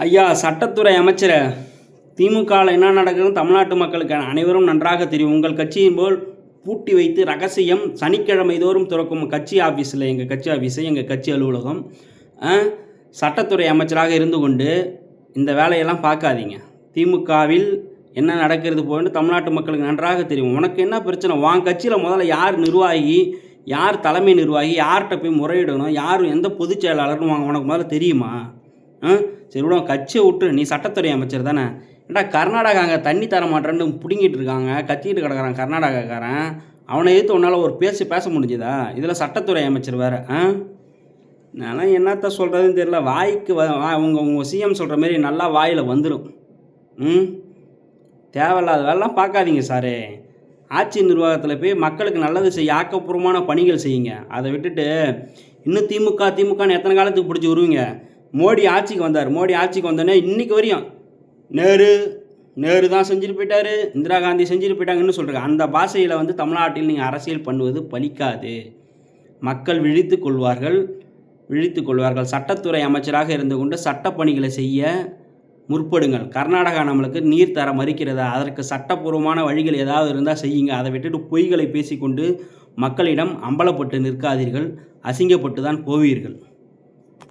ஐயா சட்டத்துறை அமைச்சர், திமுகவில் என்ன நடக்குதுன்னு தமிழ்நாட்டு மக்களுக்கு அனைவரும் நன்றாக தெரியும். உங்கள் கட்சியின் போல் பூட்டி வைத்து ரகசியம் சனிக்கிழமை தோறும் திறக்கும் கட்சி ஆஃபீஸில், எங்கள் கட்சி ஆஃபீஸு, எங்கள் கட்சி அலுவலகம், சட்டத்துறை அமைச்சராக இருந்து கொண்டு இந்த வேலையெல்லாம் பார்க்காதீங்க. திமுகவில் என்ன நடக்கிறது போன்னு தமிழ்நாட்டு மக்களுக்கு நன்றாக தெரியும். உனக்கு என்ன பிரச்சனை? உன் கட்சியில் முதல்ல யார் நிர்வாகி, யார் தலைமை நிர்வாகி, யார்கிட்ட போய் முறையிடணும், யார் எந்த பொதுச் செயலாளர்னு உனக்கு முதல்ல தெரியுமா? சரி விட, கட்சியை விட்டு, நீ சட்டத்துறை அமைச்சர் தானே. ஏன்டா கர்நாடகா அங்கே தண்ணி தர மாட்டேன்னு பிடுங்கிட்டு இருக்காங்க, கத்திக்கிட்டு கிடக்கிறான் கர்நாடகாக்காரன். அவனை எதிர்த்து உன்னால் ஒரு பேச முடிஞ்சுதா? இதில் சட்டத்துறை அமைச்சர் வேறு. நான் என்னத்த சொல்கிறதுன்னு தெரியல. வாய்க்கு உங்கள் சிஎம் சொல்கிற மாரி நல்லா வாயில் வந்துடும். தேவையில்லாத வேலைலாம் பார்க்காதீங்க சாரே. ஆட்சி நிர்வாகத்தில் போய் மக்களுக்கு நல்லது செய்ய, ஆக்கப்பூர்வமான பணிகள் செய்யுங்க. அதை விட்டுட்டு இன்னும் திமுகன்னு எத்தனை காலத்துக்கு பிடிச்சி வருவீங்க? மோடி ஆட்சிக்கு வந்தார். மோடி ஆட்சிக்கு வந்தோடனே இன்றைக்கி வரையும் நேரு தான் செஞ்சுட்டு போயிட்டார், இந்திரா காந்தி செஞ்சுட்டு போயிட்டாங்கன்னு சொல்கிறாங்க. அந்த பாஷையில் தமிழ்நாட்டில் நீங்கள் அரசியல் பண்ணுவது பலிக்காது. மக்கள் விழித்து கொள்வார்கள். சட்டத்துறை அமைச்சராக இருந்து கொண்டு சட்டப்பணிகளை செய்ய முற்படுங்கள். கர்நாடகா நம்மளுக்கு நீர் தர மறுக்கிறதா? அதற்கு சட்டப்பூர்வமான வழிகள் ஏதாவது இருந்தால் செய்யுங்க. அதை விட்டுட்டு பொய்களை பேசிக்கொண்டு மக்களிடம் அம்பலப்பட்டு நிற்காதீர்கள். அசிங்கப்பட்டு தான் போவீர்கள்.